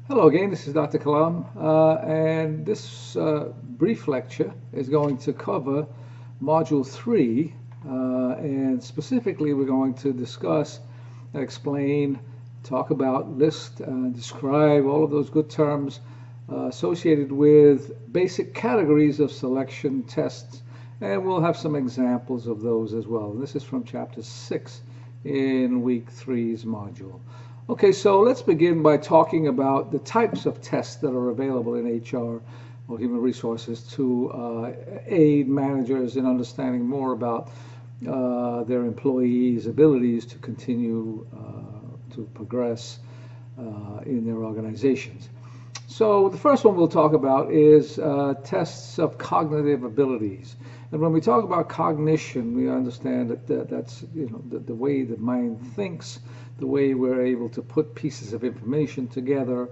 Hello again, this is Dr. Kalam, and this brief lecture is going to cover Module 3, and specifically we're going to discuss, explain, talk about, list, describe all of those good terms associated with basic categories of selection tests, and we'll have some examples of those as well. This is from Chapter 6 in Week 3's module. Okay, so let's begin by talking about the types of tests that are available in HR or human resources to aid managers in understanding more about their employees' abilities to continue to progress in their organizations. So the first one we'll talk about is tests of cognitive abilities. And when we talk about cognition, we understand that's the way the mind thinks, the way we're able to put pieces of information together.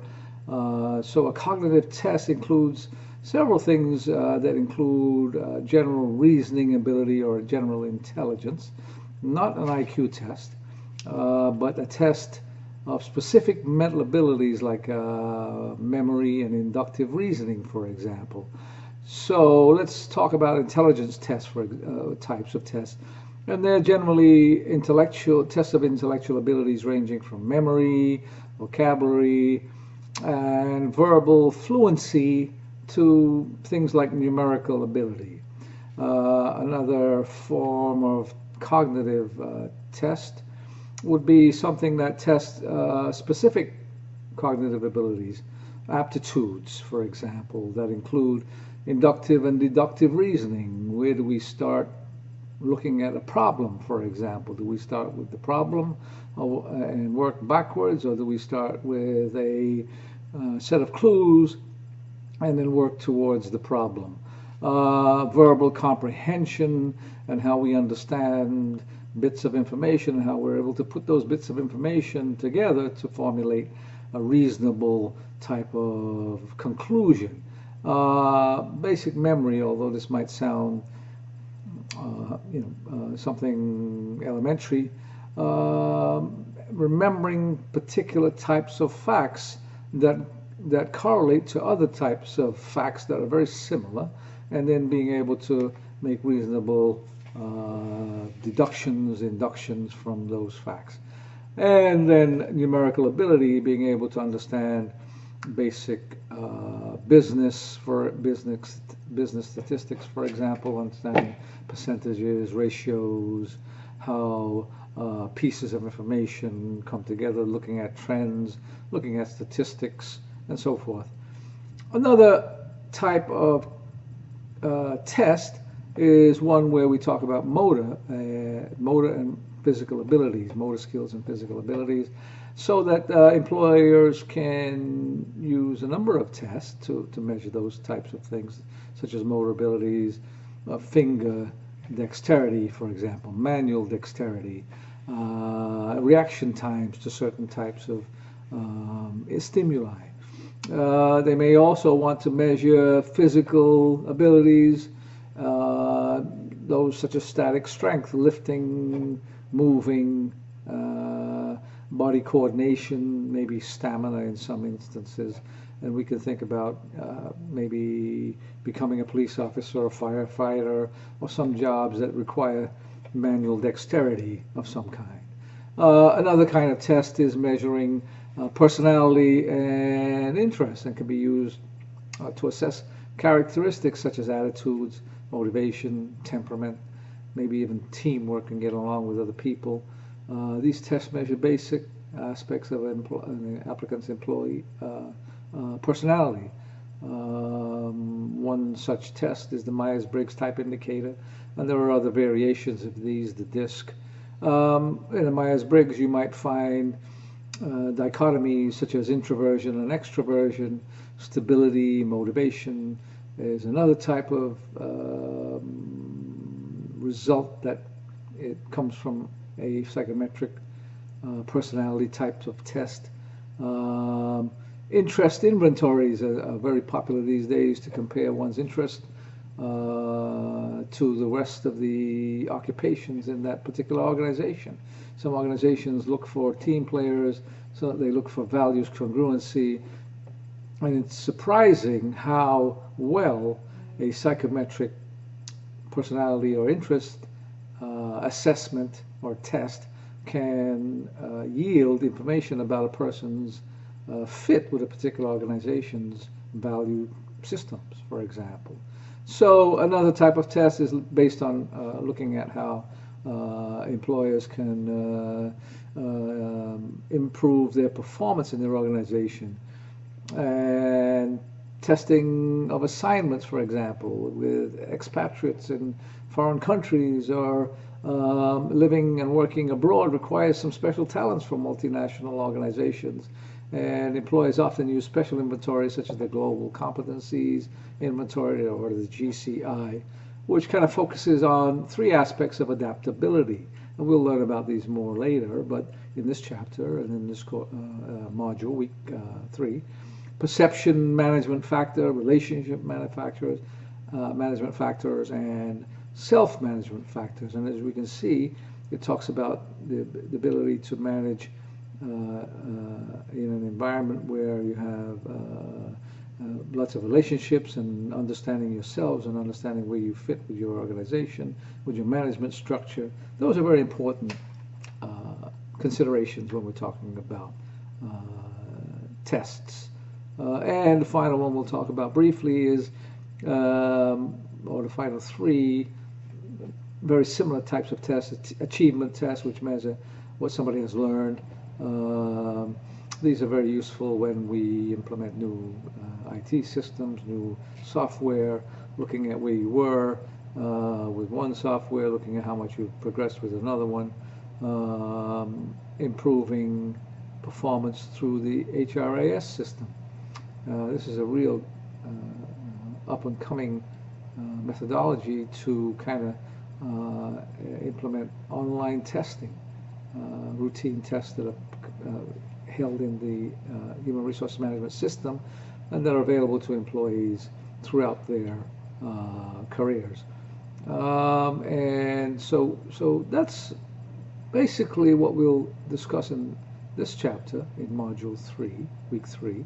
So a cognitive test includes several things that include general reasoning ability or general intelligence, not an IQ test, but a test of specific mental abilities like memory and inductive reasoning, for example. So let's talk about intelligence tests for types of tests. And they're generally intellectual tests of intellectual abilities ranging from memory, vocabulary, and verbal fluency to things like numerical ability. Another form of cognitive test would be something that tests specific cognitive abilities, aptitudes, for example, that include inductive and deductive reasoning. Where do we start looking at a problem, for example? Do we start with the problem and work backwards, or do we start with a set of clues and then work towards the problem? Verbal comprehension and how we understand bits of information and how we're able to put those bits of information together to formulate a reasonable type of conclusion. Basic memory, although this might sound something elementary, remembering particular types of facts that correlate to other types of facts that are very similar, and then being able to make reasonable deductions, inductions from those facts. And then numerical ability, being able to understand basic business statistics, for example, understanding percentages, ratios, how pieces of information come together, looking at trends, looking at statistics, and so forth. Another type of test is one where we talk about motor and physical abilities, motor skills and physical abilities, so that employers can use a number of tests to measure those types of things, such as motor abilities, finger dexterity, for example, manual dexterity, reaction times to certain types of stimuli. They may also want to measure physical abilities, those such as static strength, lifting, moving, body coordination, maybe stamina in some instances. And we can think about maybe becoming a police officer or firefighter, or some jobs that require manual dexterity of some kind. Another kind of test is measuring personality and interest, and can be used to assess characteristics such as attitudes, motivation, temperament, maybe even teamwork and getting along with other people. These tests measure basic aspects of an applicant's employee personality. One such test is the Myers-Briggs type indicator, and there are other variations of these, the DISC. In the Myers-Briggs, you might find dichotomies such as introversion and extroversion, stability, motivation is another type of result that it comes from a psychometric personality type of test. Interest inventories are very popular these days to compare one's interest to the rest of the occupations in that particular organization. Some organizations look for team players, so they look for values congruency. And it's surprising how well a psychometric personality or interest assessment or test can yield information about a person's fit with a particular organization's value systems, for example. So another type of test is based on looking at how employers can improve their performance in their organization, and testing of assignments, for example, with expatriates in foreign countries or living and working abroad requires some special talents from multinational organizations. And employers often use special inventory such as the Global Competencies Inventory or the GCI, which kind of focuses on three aspects of adaptability. And we'll learn about these more later, but in this chapter and in this module, week 3, perception management factor, relationship management factors, and self-management factors. And as we can see, it talks about the ability to manage in an environment where you have lots of relationships and understanding yourselves and understanding where you fit with your organization, with your management structure. Those are very important considerations when we're talking about tests. And the final one we'll talk about briefly is, or the final 3, very similar types of tests. Achievement tests, which measure what somebody has learned. These are very useful when we implement new IT systems, new software, looking at where you were with one software, looking at how much you've progressed with another one, improving performance through the HRAS system. This is a real up-and-coming methodology to kind of implement online testing, routine tests that are held in the human resource management system and that are available to employees throughout their careers. And so that's basically what we'll discuss in this chapter in Module 3, Week 3.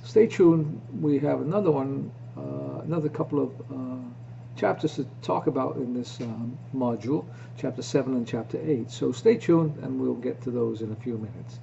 Stay tuned. We have another one, another couple of chapters to talk about in this module, Chapter 7 and Chapter 8. So stay tuned and we'll get to those in a few minutes.